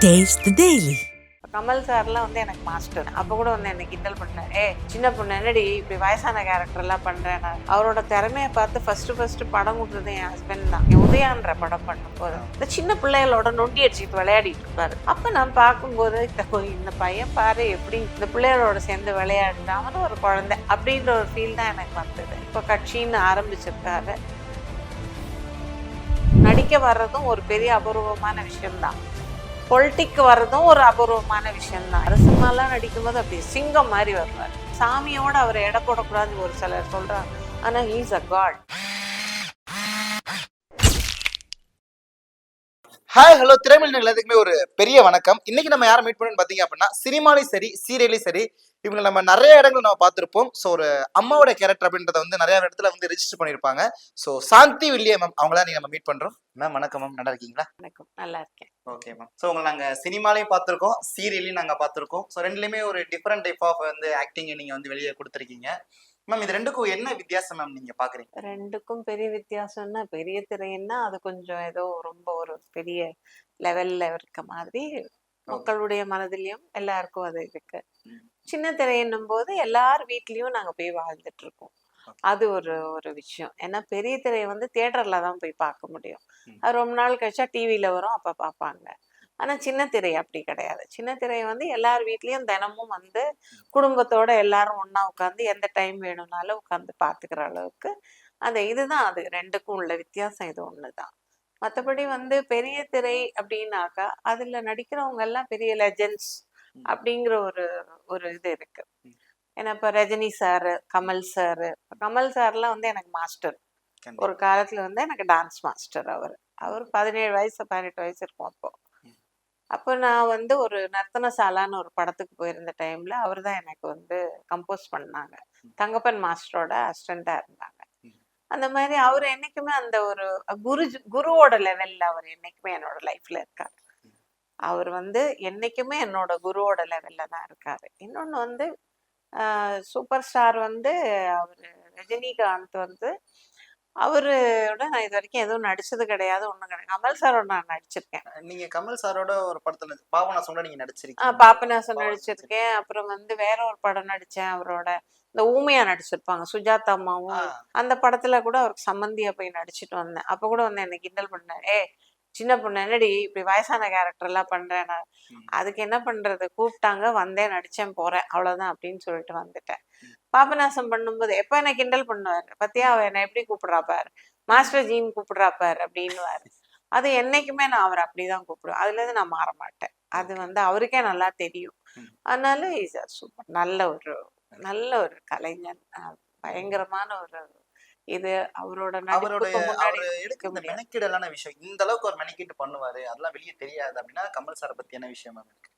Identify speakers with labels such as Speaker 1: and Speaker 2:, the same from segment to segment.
Speaker 1: Taste the Daily.
Speaker 2: Kamal சார்லாம் வந்து எனக்கு மாஸ்டர். அப்போ கூட வந்து என்னை கிண்டல் பண்ணார். சின்ன பொண்ணு என்னடி இப்படி வயசான கேரக்டர்லாம் பண்ணுறேன். அவரோட திறமையை பார்த்து ஃபர்ஸ்ட் படம் கொடுத்தது என் ஹஸ்பண்ட் தான். உதயான்ற படம் பண்ணும்போது இந்த சின்ன பிள்ளைகளோட நொண்டி அடிச்சுட்டு விளையாடிட்டு இருப்பாரு. அப்போ நான் பார்க்கும்போது இந்த பையன் பாரு எப்படி இந்த பிள்ளைகளோட சேர்ந்து விளையாடுது, அவனும் ஒரு குழந்தை அப்படின்ற ஒரு ஃபீல் தான் எனக்கு வந்தது. இப்போ கட்சின்னு ஆரம்பிச்சிருக்காரு. நடிக்க வர்றதும் ஒரு பெரிய அபூர்வமான விஷயம்தான். பொலிட்டிக்கு வர்றதும் ஒரு அபூர்வமான விஷயம்தான். அரசுமாலாம் நடிக்கும்போது அப்படி சிங்கம் மாதிரி வருவார். சாமியோட அவரை எடை போடக்கூடாதுன்னு ஒரு சிலர் சொல்றாங்க. ஆனா he's a god.
Speaker 3: Hi hello திரைமொழி எல்லாத்துக்குமே ஒரு பெரிய வணக்கம். இன்னைக்கு நம்ம யாரை மீட் பண்ணணும்னு பாத்தீங்க அப்படின்னா, சினிமாலையும் சரி சீரியலையும் சரி இவங்க நம்ம நிறைய இடங்கள் நம்ம பார்த்துருப்போம். ஸோ ஒரு அம்மாவோட கேரக்டர் அப்படின்றத வந்து நிறைய இடத்துல வந்து ரெஜிஸ்டர் பண்ணியிருப்பாங்க. ஸோ சாந்தி வில்லியம் மேம் அவங்கள நீங்க நம்ம மீட் பண்றோம். மேம் வணக்கம் மேம், நல்லா இருக்கீங்களா?
Speaker 2: வணக்கம், நல்லா இருக்கேன்.
Speaker 3: Okay ma'am. ஸோ உங்களை நாங்கள் சினிமாலையும் பார்த்துருக்கோம், சீரியலையும் நாங்கள் பார்த்துருக்கோம். ஸோ ரெண்டுலேயுமே ஒரு டிஃப்ரெண்ட் டைப் ஆஃப் வந்து ஆக்டிங் நீங்க வந்து வெளியே கொடுத்துருக்கீங்க. மேம் இது ரெண்டுக்கும் என்ன வித்தியாசம் மேம் நீங்க பாக்குறீங்க?
Speaker 2: ரெண்டுக்கும் பெரிய வித்தியாசம்னா, பெரிய திரைன்னா அது கொஞ்சம் ஏதோ ரொம்ப ஒரு பெரிய லெவல்ல இருக்க மாதிரி மக்களுடைய மனதிலையும் எல்லாருக்கும் அது இருக்கு. சின்ன திரைன்னும் போது எல்லார் வீட்லயும் நாங்க போய் வாழ்ந்துட்டு இருக்கோம். அது ஒரு ஒரு விஷயம். ஏன்னா பெரிய திரையை வந்து தியேட்டர்ல தான் போய் பார்க்க முடியும். அது ரொம்ப நாள் கழிச்சா டிவியில வரும், அப்ப பார்ப்பாங்க. ஆனா சின்ன திரை அப்படி கிடையாது. சின்ன திரை வந்து எல்லார் வீட்லயும் தினமும் வந்து குடும்பத்தோட எல்லாரும் ஒண்ணா உட்காந்து எந்த டைம் வேணும்னாலும் உட்காந்து பார்த்துக்கிற அளவுக்கு அந்த இதுதான். அது ரெண்டுக்கும் உள்ள வித்தியாசம் இது ஒண்ணுதான். மற்றபடி வந்து பெரிய திரை அப்படின்னாக்கா அதுல நடிக்கிறவங்க எல்லாம் பெரிய லெஜெண்ட்ஸ் அப்படிங்கிற ஒரு ஒரு இது இருக்கு. ஏன்னா இப்ப ரஜினி சாரு, கமல் சார்லாம் வந்து எனக்கு மாஸ்டர். ஒரு காலத்துல வந்து எனக்கு டான்ஸ் மாஸ்டர். அவர் 17 வயசு 18 வயசு இருக்கும் அப்போ. அப்போ நான் வந்து ஒரு நர்த்தனசாலான்னு ஒரு படத்துக்கு போயிருந்த டைம்ல அவர் தான் எனக்கு வந்து கம்போஸ் பண்ணாங்க. தங்கப்பன் மாஸ்டரோட அசிஸ்டண்டா இருந்தாங்க. அந்த மாதிரி அவர் என்னைக்குமே அந்த ஒரு குருவோட லெவல்ல அவர் என்னைக்குமே என்னோட லைஃப்ல இருக்காரு. அவர் வந்து என்னைக்குமே என்னோட குருவோட லெவல்ல தான் இருக்காரு. இன்னொன்னு வந்து சூப்பர் ஸ்டார் வந்து அவரு ரஜினிகாந்த் வந்து அவரோட நான் இது வரைக்கும் எதுவும் நடிச்சது கிடையாது, ஒண்ணும் கிடையாது. கமல் சாரோட நான் நடிச்சிருக்கேன்.
Speaker 3: நீங்க கமல் சாரோட ஒரு படத்துல பாபநாசனோட நீங்க நடிச்சிருக்கீங்க.
Speaker 2: பாபநாசம் நடிச்சிருக்கேன். அப்புறம் வந்து வேற ஒரு படம் நடிச்சேன் அவரோட. இந்த ஊமையா நடிச்சிருப்பாங்க சுஜாதா அம்மாவும். அந்த படத்துல கூட அவருக்கு சம்மந்தியா போய் நடிச்சிட்டு வந்தேன். அப்ப கூட வந்து என்ன கிண்டல் பண்ணாரு. சின்ன பொண்ணு என்னடி இப்படி வயசான கேரக்டர் எல்லாம் பண்றேன். அதுக்கு என்ன பண்றது, கூப்பிட்டாங்க, வந்தேன், நடிச்சேன், போறேன், அவ்வளவுதான் அப்படின்னு சொல்லிட்டு வந்துட்டேன். பாபநாசம் பண்ணும்போது எப்ப என்ன கிண்டல் பண்ணுவாரு, பத்தியா அவ என்ன எப்படி கூப்பிடுறா பாரு, மாஸ்டர் ஜீன் கூப்பிடுறா பாரு அப்படின்னுவாரு. அது என்னைக்குமே நான் அவரை அப்படிதான் கூப்பிடுவேன். அதுல இருந்து நான் மாற மாட்டேன். அது வந்து அவருக்கே நல்லா தெரியும். அதனால இஸ் சூப்பர். நல்ல ஒரு கலைஞன். பயங்கரமான ஒரு இது. அவரோட
Speaker 3: எடுக்க மெனக்கிடலான விஷயம், இந்த அளவுக்கு ஒரு மெனக்கிட்டு பண்ணுவாரு, அதெல்லாம் வெளியே தெரியாது அப்படின்னா கமல் சாரை பத்தி என்ன விஷயம் இருக்கு?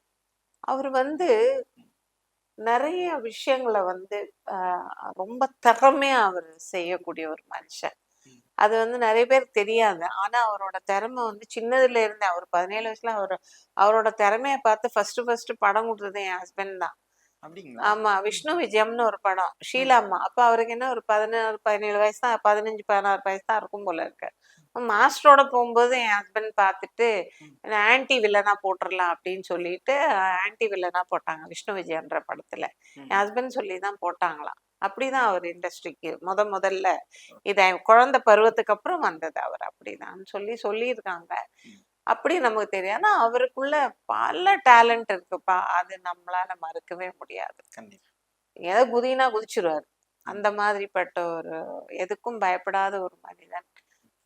Speaker 2: அவர் வந்து நிறைய விஷயங்களை வந்து ரொம்ப திறமையா அவர் செய்யக்கூடிய ஒரு மனுஷன். அது வந்து நிறைய பேருக்கு தெரியாது. ஆனா அவரோட திறமை வந்து சின்னதுல இருந்தே, அவர் 17 வயசுல அவரோட திறமைய பார்த்து ஃபர்ஸ்ட் படம் கொடுத்தது என் ஹஸ்பண்ட் தான். ஆமா, விஷ்ணு விஜயம்னு ஒரு படம், ஷீலாம்மா. அப்ப அவருக்கு என்ன ஒரு 17 வயசு தான், 15-16 வயசு தான் இருக்கும் போல இருக்கு. மாஸ்டரோட போகும்போது என் ஹஸ்பண்ட் பார்த்துட்டு ஆன்டி வில்லனா போட்டுடலாம் அப்படின்னு சொல்லிட்டு ஆன்டி வில்லனா போட்டாங்க விஷ்ணு விஜயன்ற படத்துல. என் ஹஸ்பண்ட் சொல்லிதான் போட்டாங்களாம். அப்படிதான் அவர் இண்டஸ்ட்ரிக்கு முதல்ல இத குழந்தை பருவத்துக்கு அப்புறம் வந்தது. அவர் அப்படிதான் சொல்லியிருக்காங்க. அப்படி நமக்கு தெரியும். ஆனா அவருக்குள்ள பல டேலண்ட் இருக்குப்பா, அது நம்மளால மறுக்கவே முடியாது. ஏதோ குதினா குதிச்சிருவாரு. அந்த மாதிரிப்பட்ட ஒரு எதுக்கும் பயப்படாத ஒரு மனிதன்.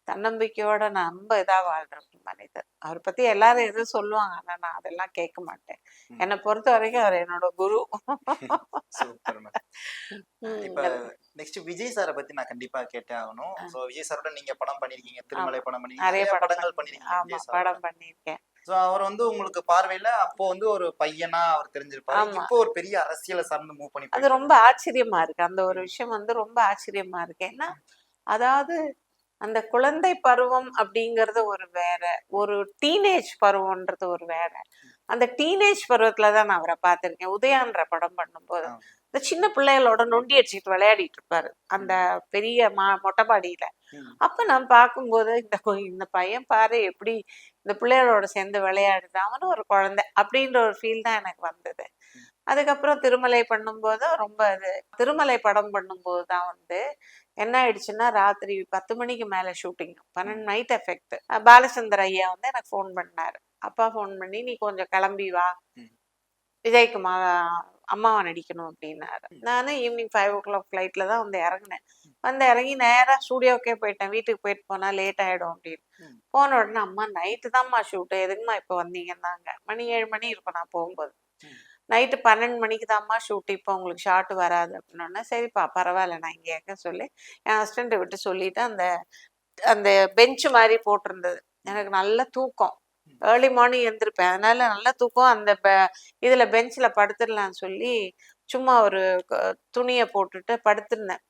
Speaker 2: தன்னம்பிக்கையோட ரொம்ப இதா வாழ்ற ஒரு மனிதர். அவரை பத்தி எல்லாரும் எதுவும் சொல்லுவாங்க, ஆனா நான் அதெல்லாம் கேட்க மாட்டேன். என்னை பொறுத்த வரைக்கும் அவர் என்னோட குரு.
Speaker 3: இப்ப நெக்ஸ்ட் விஜய் சாரை பத்தி நான் கண்டிப்பா கேட்டே ஆகணும். சோ விஜய் சாரோட நீங்க படம் பண்ணிருக்கீங்க, திருமலை படம் பண்ணிருக்கீங்க, நிறைய படங்கள் பண்ணிருக்கீங்க.
Speaker 2: படம் பண்ணிருக்கேன்.
Speaker 3: சோ அவர் வந்து உங்களுக்கு பார்வையில அப்போ வந்து ஒரு பையனா அவர் தெரிஞ்சிருப்பாரு. இப்போ ஒரு பெரிய அரசியலை சார்ந்து மூவ் பண்ணி
Speaker 2: அது ரொம்ப ஆச்சரியமா இருக்கு. அந்த ஒரு விஷயம் வந்து ரொம்ப ஆச்சரியமா இருக்கு. ஏன்னா அதாவது அந்த குழந்தை பருவம் அப்படிங்கறது ஒரு வேற, ஒரு டீனேஜ் பருவம்ன்றது ஒரு வேற. அந்த டீனேஜ் பருவத்துலதான் நான் அவரை பார்த்திருக்கேன். உதயான்ற படம் பண்ணும்போது இந்த சின்ன பிள்ளைகளோட நொண்டி அடிச்சுட்டு விளையாடிட்டு இருப்பாரு அந்த பெரிய மொட்டைப்பாடியில. அப்ப நான் பார்க்கும்போது இந்த பையன் பாரு எப்படி இந்த பிள்ளைகளோட சேர்ந்து விளையாடுது, அவனும் ஒரு குழந்தை அப்படின்ற ஒரு ஃபீல் தான் எனக்கு வந்தது. அதுக்கப்புறம் திருமலை பண்ணும்போது ரொம்ப இது திருமலை படம் பண்ணும்போது தான் வந்து என்ன ஆயிடுச்சுன்னா, ராத்திரி 10 மணிக்கு மேல ஷூட்டிங், 12 நைட் எஃபெக்ட். பாலச்சந்தர் ஐயா வந்து எனக்கு ஃபோன் பண்ணாரு. அப்பா ஃபோன் பண்ணி, நீ கொஞ்சம் கிளம்பி வா, விஜய்க்கு அம்மாவை நடிக்கணும் அப்படின்னாரு. நானும் ஈவினிங் 5 o'clock ஃப்ளைட்ல தான் வந்து இறங்கினேன். வந்து இறங்கி நேரா ஸ்டூடியோக்கே போயிட்டேன். வீட்டுக்கு போயிட்டு போனா லேட் ஆயிடும் அப்படின்னு. போன உடனே, அம்மா நைட்டு தான்மா ஷூட்டு, எதுக்குமா இப்போ வந்தீங்கன்னாங்க. மணி 7 மணி இருக்கும் நான் போகும்போது. நைட்டு 12 மணிக்கு தான்மா ஷூட்டு, இப்போ உங்களுக்கு ஷார்ட் வராது அப்படின்னோடனே, சரிப்பா பரவாயில்ல நான் இங்கே இருக்க சொல்லி என் ஹஸ்பண்டை விட்டு சொல்லிட்டு அந்த அந்த பெஞ்ச் மாதிரி போட்டிருந்தது. எனக்கு நல்ல தூக்கம், ஏர்லி மார்னிங் எழுந்திருப்பேன், அதனால நல்ல தூக்கம். அந்த இதுல பெஞ்ச்ல படுத்துடலான்னு சொல்லி சும்மா ஒரு துணியை போட்டுட்டு படுத்திருந்தேன்.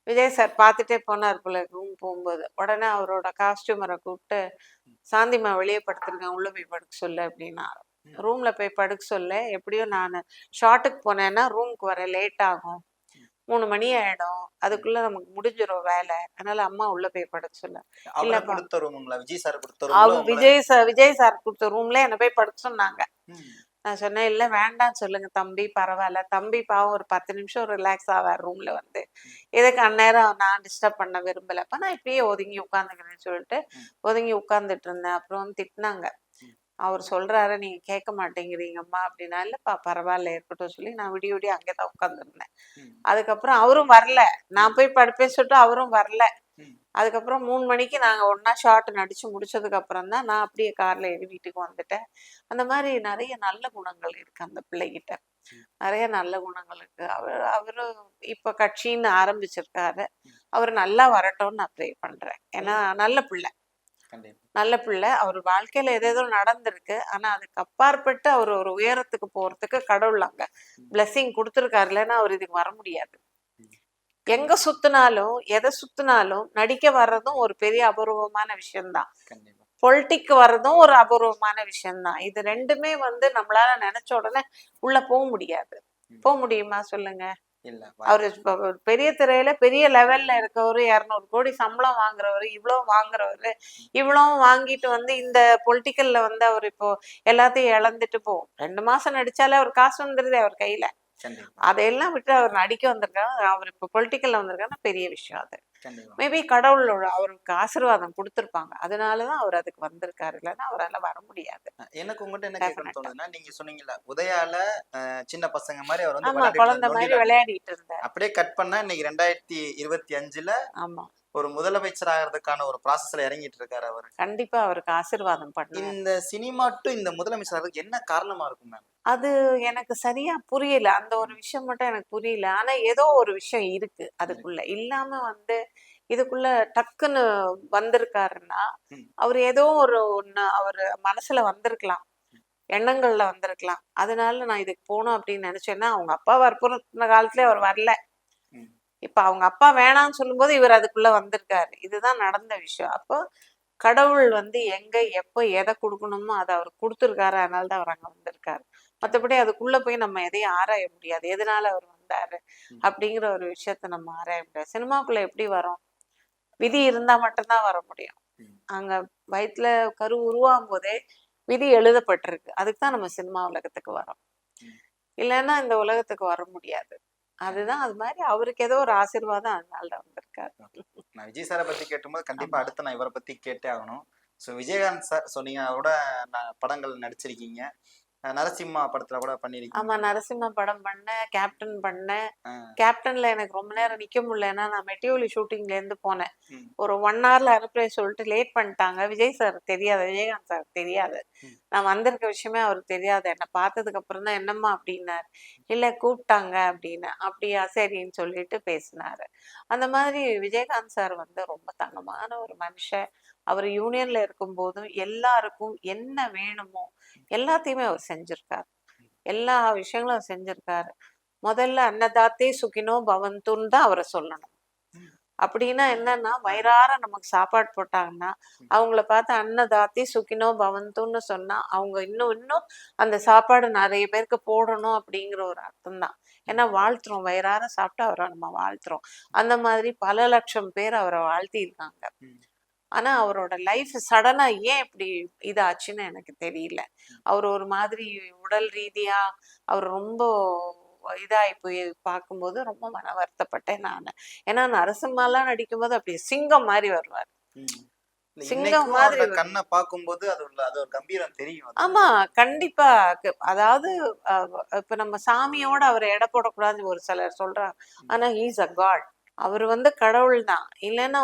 Speaker 2: விஜய் சார் பார்த்துட்டே போனார் போல ரூம் போகும்போது. உடனே அவரோட காஸ்டியூமரை கூப்பிட்டு, சாந்திமா வெளியே படுத்துருக்கேன், உள்ள போய் படுக்க சொல்லு அப்படின்னா. ரூம்ல போய் படுக்க சொல்ல, எப்படியும் நான் ஷார்ட்டுக்கு போனேன்னா ரூமுக்கு வர லேட் ஆகும், 3 மணி ஆயிடும், அதுக்குள்ள நமக்கு முடிஞ்சிடும் வேலை, அதனால அம்மா உள்ள போய் படுக்க சொல்ல. இல்லப்பா,
Speaker 3: விஜய் சார் கொடுத்த
Speaker 2: விஜய் சார் கொடுத்த ரூம்ல என்ன போய் படுக்க சொன்னாங்க. நான் சொன்னேன், இல்லை வேண்டாம்னு சொல்லுங்க தம்பி, பரவாயில்ல, தம்பி பாவம் ஒரு 10 நிமிஷம் ரிலாக்ஸ் ஆவார் ரூம்ல வந்து, எதுக்கு அந்நேரம் நான் டிஸ்டர்ப் பண்ண விரும்பலப்ப நான் இப்படியே ஒதுங்கி உட்காந்துக்கிறேன்னு சொல்லிட்டு ஒதுங்கி உட்காந்துட்டு இருந்தேன். அப்புறம் திட்டினாங்க, அவர் சொல்றாரு நீங்க கேட்க மாட்டேங்கிறீங்கம்மா அப்படின்னா. இல்லப்பா பரவாயில்ல இருக்கட்டும் சொல்லி நான் விடிய விடிய அங்கேதான் உட்காந்துருந்தேன். அதுக்கப்புறம் அவரும் வரல, நான் போய் படுப்பேன்னு சொல்லிட்டு அவரும் வரல. அதுக்கப்புறம் 3 மணிக்கு நாங்க ஒன்னா ஷார்ட் நடிச்சு முடிச்சதுக்கு அப்புறம் தான் நான் அப்படியே கார்ல ஏறி வீட்டுக்கு வந்துட்டேன். அந்த மாதிரி நிறைய நல்ல குணங்கள் இருக்கு அந்த பிள்ளைகிட்ட, நிறைய நல்ல குணங்கள் இருக்கு. அவரு இப்ப கட்சின்னு ஆரம்பிச்சிருக்காரு. அவர் நல்லா வரட்டும்னு நான் ப்ரே பண்றேன். ஏன்னா நல்ல பிள்ளை, நல்ல பிள்ளை. அவர் வாழ்க்கையில எதேதோ நடந்திருக்கு, ஆனா அதுக்கு அப்பாற்பட்டு அவர் ஒரு உயரத்துக்கு போறதுக்கு கடவுள் அங்க பிளெஸிங் கொடுத்துருக்காரு, இல்லைன்னா அவர் இதுக்கு வர முடியாது. எங்க சுத்தினாலும் எதை சுத்தினாலும் நடிக்க வர்றதும் ஒரு பெரிய அபூர்வமான விஷயம்தான், பொலிட்டிக் வர்றதும் ஒரு அபூர்வமான விஷயம்தான். இது ரெண்டுமே வந்து நம்மளால நினைச்ச உடனே உள்ள போக முடியாது. போக முடியுமா சொல்லுங்க? அவரு பெரிய திரையில பெரிய லெவல்ல இருக்கவரு, 200 கோடி சம்பளம் வாங்குறவரு, இவ்வளவு வாங்குறவரு, இவ்வளவு வாங்கிட்டு வந்து இந்த பொலிட்டிக்கல்ல வந்து அவர் இப்போ எல்லாத்தையும் இழந்துட்டு போகும். 2 மாசம் நடிச்சாலே அவர் காசு வந்துருது அவர் கையில. அதையெல்லாம் விட்டு அவர் நடிக்க வந்திருக்காரு, அவர் இப்ப பொலிட்டிக்கல்ல வந்திருக்காருன்னா பெரிய விஷயம். அது மேபி கடவுளோட அவருக்கு ஆசீர்வாதம் கொடுத்துருப்பாங்க, அதனாலதான் அவர் அதுக்கு வந்திருக்காரு, இல்லைன்னா அவரால் வர முடியாது.
Speaker 3: எனக்கு உங்ககிட்ட என்ன கேட்கணும்னு தோணுதுன்னா, நீங்க சொன்னீங்கல்ல உதயால சின்ன பசங்க மாதிரி அவர்
Speaker 2: வந்து குழந்தை மாதிரி விளையாடிட்டு இருந்தார்.
Speaker 3: அப்படியே கட் பண்ணா இன்னைக்கு 2025ல
Speaker 2: ஆமா
Speaker 3: ஒரு முதலமைச்சர் ஆகிறதுக்கான ஒரு ப்ராசஸ்ல இறங்கிட்டு இருக்காரு அவர்.
Speaker 2: கண்டிப்பா அவருக்கு ஆசீர்வாதம் பண்ணு.
Speaker 3: இந்த சினிமா டு இந்த முதலமைச்சர் ஆகிறதுக்கு என்ன காரணமா இருக்கும் மேம்?
Speaker 2: அது எனக்கு சரியா புரியல, அந்த ஒரு விஷயம் மட்டும் எனக்கு புரியல. ஆனா ஏதோ ஒரு விஷயம் இருக்கு அதுக்குள்ள, இல்லாம வந்து இதுக்குள்ள டக்குன்னு வந்திருக்காருன்னா அவர் ஏதோ ஒண்ணு அவர் மனசுல வந்திருக்கலாம், எண்ணங்கள்ல வந்திருக்கலாம். அதனால நான் இதுக்கு போகணும் அப்படின்னு நினைச்சேன்னா, அவங்க அப்பா வற்புறுத்தின காலத்துல அவர் வரல, இப்ப அவங்க அப்பா வேணாம்னு சொல்லும் போது இவர் அதுக்குள்ள வந்திருக்காரு. இதுதான் நடந்த விஷயம். அப்போ கடவுள் வந்து எங்க எப்ப எதை கொடுக்கணுமோ அதை அவர் கொடுத்துருக்காரு, அதனாலதான் அவர் அங்க வந்திருக்காரு. மற்றபடி அதுக்குள்ள போய் நம்ம எதையும் ஆராய முடியாது, எதனால அவர் வந்தாரு அப்படிங்கிற ஒரு விஷயத்த நம்ம ஆராய முடியாது. சினிமாக்குள்ள எப்படி வரோம், விதி இருந்தா மட்டும்தான் வர முடியும். அங்க வயிற்றுல கரு உருவாகும் போதே விதி எழுதப்பட்டிருக்கு, அதுக்கு தான் நம்ம சினிமா உலகத்துக்கு வரோம், இல்லைன்னா இந்த உலகத்துக்கு வர முடியாது. அதுதான் அது மாதிரி அவருக்கு ஏதோ ஒரு ஆசீர்வாதம் அதனால வந்திருக்காரு.
Speaker 3: நான் விஜய் சாரை பத்தி கேட்டும்போது கண்டிப்பா அடுத்து நான் இவரை பத்தி கேட்டே ஆகணும். ஸோ விஜயகாந்த் சார், ஸோ நீங்க அவரோட படங்கள் நடிச்சிருக்கீங்க, நரசிம்மா படத்துல கூட பண்ணிருக்கீங்க.
Speaker 2: ஆமா, நரசிம்மா படம் பண்ணேன், கேப்டன் பண்ணேன். கேப்டன்ல எனக்கு ரொம்ப நேரம் நிக்க முடியல, ஏன்னா நான் மெட்டியோலி ஷூட்டிங்ல இருந்து போனேன். ஒரு 1 hourல அனுப்புறேன் சொல்லிட்டு லேட் பண்ணிட்டாங்க. விஜய் சார் தெரியாது, விஜயகாந்த் சார் தெரியாது, நான் வந்திருக்க விஷயமே அவருக்கு தெரியாது. என்னை பார்த்ததுக்கு அப்புறம் தான் என்னம்மா அப்படின்னாரு. இல்ல கூப்பிட்டாங்க அப்படின்னு. அப்படியா, சரின்னு சொல்லிட்டு பேசினாரு. அந்த மாதிரி விஜயகாந்த் சார் வந்து ரொம்ப தங்கமான ஒரு மனுஷன். அவர் யூனியன்ல இருக்கும் போதும் எல்லாருக்கும் என்ன வேணுமோ எல்லாத்தையுமே அவர் செஞ்சிருக்காரு, எல்லா விஷயங்களும் செஞ்சிருக்காரு. முதல்ல அன்னதாத்தே சுகினோ பவந்துன்னு தான் அவரை சொல்லணும். அப்படின்னா என்னன்னா, வயிறார நமக்கு சாப்பாடு போட்டாங்கன்னா அவங்கள பார்த்து அன்னதாத்தி சுகினோ பவந்துன்னு சொன்னா அவங்க இன்னும் இன்னும் அந்த சாப்பாடு நிறைய பேருக்கு போடணும் அப்படிங்கிற ஒரு அர்த்தம் தான். ஏன்னா வாழ்த்துறோம், வயிறார சாப்பிட்டு அவரை நம்ம வாழ்த்துறோம். அந்த மாதிரி பல லட்சம் பேர் அவரை வாழ்த்தி இருக்காங்க. ஆனா அவரோட லைஃப் சடனா ஏன் இப்படி இதாச்சுன்னு எனக்கு தெரியல. அவர் ஒரு மாதிரி உடல் ரீதியா அவர் ரொம்ப இதாகி போய் பார்க்கும்போது ரொம்ப மன வருத்தப்பட்டேன் நான். ஏன்னா நரசிம்மாலாம் நடிக்கும்போது அப்படியே சிங்கம் மாதிரி வருவார். சிங்கம்
Speaker 3: இன்னைக்கும்
Speaker 2: மாதிரி
Speaker 3: அவரோட கண்ணை பார்க்கும்போது அது ஒரு கம்பீரம் தெரியும்.
Speaker 2: ஆமா, கண்டிப்பா. அதாவது இப்ப நம்ம சாமியோட அவரை எடை போடக்கூடாதுன்னு ஒரு சிலர் சொல்றாங்க. ஆனா ஹீஸ் அ காட். அவர் கடவுள் தான். இல்லைன்னா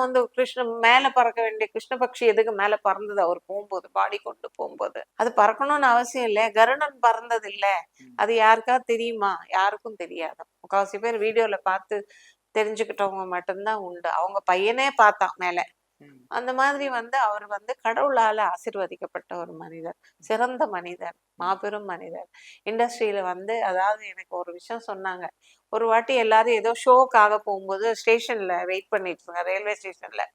Speaker 2: மேல பறக்க வேண்டிய கிருஷ்ணபக்ஷி எதுக்கு மேல பறந்தது அவர் போகும்போது, பாடி கொண்டு போகும்போது? அது பறக்கணும்னு அவசியம் இல்லை. கருடன் பறந்தது இல்ல. அது யாருக்காவது தெரியுமா? யாருக்கும் தெரியாது. முக்காவாசி பேர் வீடியோல பார்த்து தெரிஞ்சுக்கிட்டவங்க மட்டும்தான் உண்டு. அவங்க பையனே பார்த்தான் மேல. அந்த மாதிரி அவர் கடவுளால ஆசீர்வதிக்கப்பட்ட ஒரு மனிதர், சிறந்த மனிதர், மாபெரும் மனிதர். இண்டஸ்ட்ரியில அதாவது எனக்கு ஒரு விஷயம் சொன்னாங்க. ஒரு வாட்டி எல்லாரும் ஏதோ ஷோக்காக போகும்போது ஸ்டேஷன்ல வெயிட் பண்ணிட்டு இருக்காங்க, ரயில்வே ஸ்டேஷன்ல.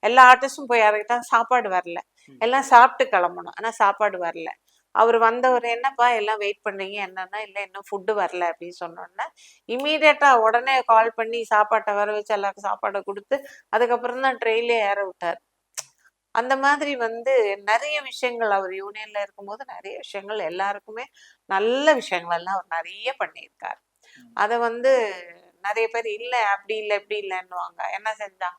Speaker 2: எல்லா ஆர்டிஸ்டும் போய் இறங்கிட்டா, சாப்பாடு வரல. எல்லாம் சாப்பிட்டு கிளம்பணும், ஆனா சாப்பாடு வரல. அவர் வந்தவர், என்னப்பா எல்லாம் வெயிட் பண்ணீங்க, என்னன்னா இல்லை இன்னும் ஃபுட்டு வரல அப்படின்னு சொன்னோன்னா, இமீடியட்டா உடனே கால் பண்ணி சாப்பாட்டை வர வச்சு எல்லாருக்கும் சாப்பாடை கொடுத்து அதுக்கப்புறம் தான் ட்ரெயிலே ஏற விட்டார். அந்த மாதிரி நிறைய விஷயங்கள் அவர் யூனியன்ல இருக்கும்போது நிறைய விஷயங்கள் எல்லாருக்குமே நல்ல விஷயங்கள் எல்லாம் அவர் நிறைய பண்ணியிருக்காரு. அதை நிறைய பேர் இல்ல அப்படி இல்லை இப்படி இல்லைன்னுவாங்க. என்ன செஞ்சா,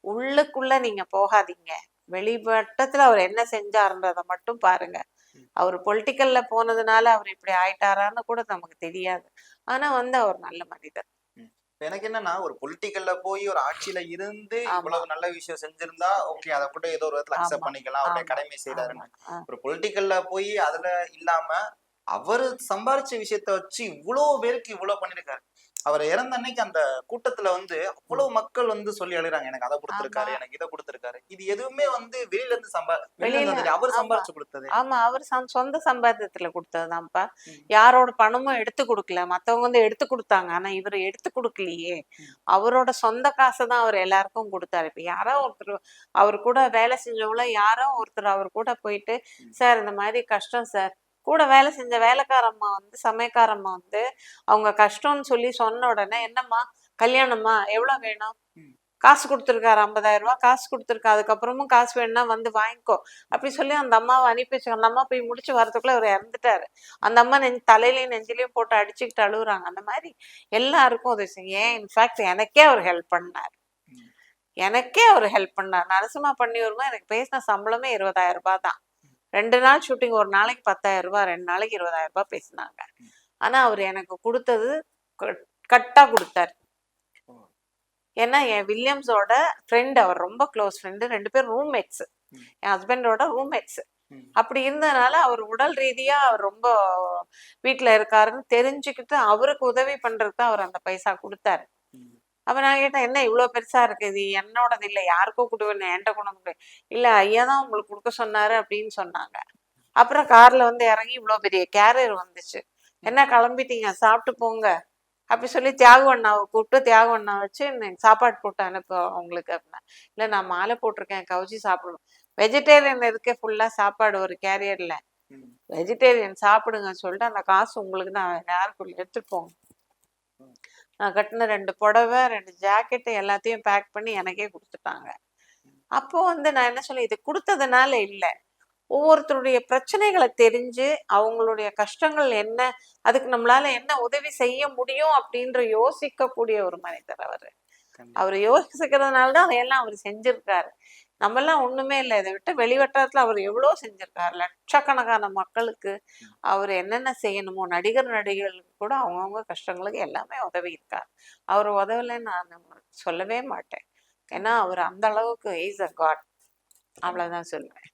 Speaker 2: உள்ளுக்குள்ள நீங்க போகாதீங்க, வெளிவட்டத்துல அவர் என்ன செஞ்சாருன்றதை மட்டும் பாருங்க. அவர் பொலிட்டிக்கல்ல போனதுனால அவர் இப்படி ஆயிட்டாரான்னு கூட நமக்கு தெரியாது. ஆனா அவர் நல்ல மனிதர்.
Speaker 3: எனக்கு என்னன்னா, ஒரு பொலிட்டிக்கல்ல போய் ஒரு ஆட்சியில இருந்து இவ்வளவு நல்ல விஷயம் செஞ்சிருந்தா ஓகே, அதை கூட ஏதோ ஒரு விதத்துல அக்செப்ட் பண்ணிக்கலாம், அவருடைய கடமை செய்யறாருன்னு. ஒரு பொலிட்டிக்கல்ல போய் அதுல இல்லாம அவரு சம்பாரிச்ச விஷயத்த வச்சு இவ்வளவு பேருக்கு இவ்வளவு பண்ணிருக்காரு. அவர் இறந்த அன்னைக்கு அந்த கூட்டத்துல அவ்வளவு மக்கள் சொல்லி அழுறாங்க, எனக்கு அதை கொடுத்திருக்காரு, எனக்கு இதை கொடுத்திருக்காரு. இது எதுவுமே வெளியில இருந்து அவர் சம்பாரிச்சு கொடுத்தது.
Speaker 2: ஆமா, அவர் சொந்த சம்பாத்தியத்துல கொடுத்ததுதான்ப்பா. யாரோட பணமும் எடுத்து கொடுக்கல. மத்தவங்க எடுத்து கொடுத்தாங்க, ஆனா இவர் எடுத்து கொடுக்கலையே. அவரோட சொந்த காசை தான் அவர் எல்லாருக்கும் கொடுத்தாரு. இப்ப யாரோ ஒருத்தர் அவர் கூட வேலை செஞ்சவங்கள யாரோ ஒருத்தர் அவர் கூட போயிட்டு, சார் இந்த மாதிரி கஷ்டம் சார், கூட வேலை செஞ்ச வேலைக்காரம்மா சமயக்காரம்மா அவங்க கஷ்டம்னு சொல்லி சொன்ன உடனே, என்னம்மா கல்யாணம்மா எவ்வளவு வேணும், காசு கொடுத்துருக்காரு 50,000 ரூபாய் காசு கொடுத்துருக்கா, அதுக்கப்புறமும் காசு வேணும்னா வாங்கிக்கோ அப்படி சொல்லி அந்த அம்மாவை அனுப்பி வச்சு, அந்த அம்மா போய் முடிச்சு வரதுக்குள்ள அவர் இறந்துட்டாரு. அந்த அம்மா தலையிலையும் நெஞ்சிலையும் போட்டு அடிச்சுக்கிட்டு அழுகுறாங்க. அந்த மாதிரி எல்லாருக்கும் உதவி செய்யும். ஏன் இன்ஃபேக்ட் எனக்கே அவர் ஹெல்ப் பண்ணார். நரசிம்மா பண்ணி வரும்போது எனக்கு பேசின சம்பளமே 20,000 ரூபாய் தான். 2 நாள் ஷூட்டிங், ஒரு நாளைக்கு 10,000 ரூபாய், 2 நாளைக்கு 20,000 ரூபாய் பேசினாங்க. ஆனா அவர் எனக்கு கொடுத்தது கட்டா கொடுத்தாரு. ஏன்னா என் வில்லியம்ஸோட ஃப்ரெண்ட், அவர் ரொம்ப க்ளோஸ் ஃப்ரெண்டு, 2 பேரும் ரூம்மேட்ஸ், என் ஹஸ்பண்டோட ரூம்மேட்ஸ். அப்படி இருந்ததுனால அவர் உடல் ரீதியா அவர் ரொம்ப வீட்டுல இருக்காருன்னு தெரிஞ்சுக்கிட்டு அவருக்கு உதவி பண்றதுக்கு அவர் அந்த பைசா கொடுத்தாரு. அப்ப நான் கேட்டேன், என்ன இவ்வளவு பெருசா இருக்கு, இது என்னோடது இல்லை, யாருக்கோ கொடுவேன், என்கிட்ட கொண்டு வந்து இல்ல ஐயா தான் உங்களுக்கு கொடுக்க சொன்னாரு அப்படின்னு சொன்னாங்க. அப்புறம் கார்ல இறங்கி இவ்வளவு பெரிய கேரியர் வந்துச்சு. என்ன கிளம்பிட்டீங்க, சாப்பிட்டு போங்க அப்படி சொல்லி தியாகவண்ணாவை கூப்பிட்டு தியாகவண்ணா வச்சு சாப்பாடு போட்டு அனுப்ப அவங்களுக்கு அப்படின்னா, இல்லை நான் மாலை போட்டிருக்கேன், கவுச்சி சாப்பிடணும். வெஜிடேரியன் இருக்கே ஃபுல்லா சாப்பாடு ஒரு கேரியர்ல, வெஜிடேரியன் சாப்பிடுங்கன்னு சொல்லிட்டு அந்த காசு உங்களுக்கு தான், யாருக்குள்ள எடுத்துட்டு போங்க. நான் கட்டின 2 புடவை 2 ஜாக்கெட்டு எல்லாத்தையும் பேக் பண்ணி எனக்கே கொடுத்துட்டாங்க. அப்போ நான் என்ன சொல்ல, இது கொடுத்ததுனால இல்லை, ஒவ்வொருத்தருடைய பிரச்சனைகளை தெரிஞ்சு அவங்களுடைய கஷ்டங்கள் என்ன, அதுக்கு நம்மளால என்ன உதவி செய்ய முடியும் அப்படின்ற யோசிக்கக்கூடிய ஒரு மனிதர் அவரு. அவர் யோசிக்கிறதுனாலதான் அதையெல்லாம் அவர் செஞ்சிருக்காரு. நம்ம எல்லாம் ஒண்ணுமே இல்லை, இதை விட்டு வெளிவட்டாரத்துல அவர் எவ்வளவு செஞ்சிருக்காரு. லட்சக்கணக்கான மக்களுக்கு அவர் என்னென்ன செய்யணுமோ, நடிகர்களுக்கு கூட அவங்கவுங்க கஷ்டங்களுக்கு எல்லாமே உதவி இருக்கார். அவர் உதவலைன்னு நான் சொல்லவே மாட்டேன். ஏன்னா அவர் அந்த அளவுக்கு இஸ் அ காட், அவ்வளவுதான் சொல்லுவேன்.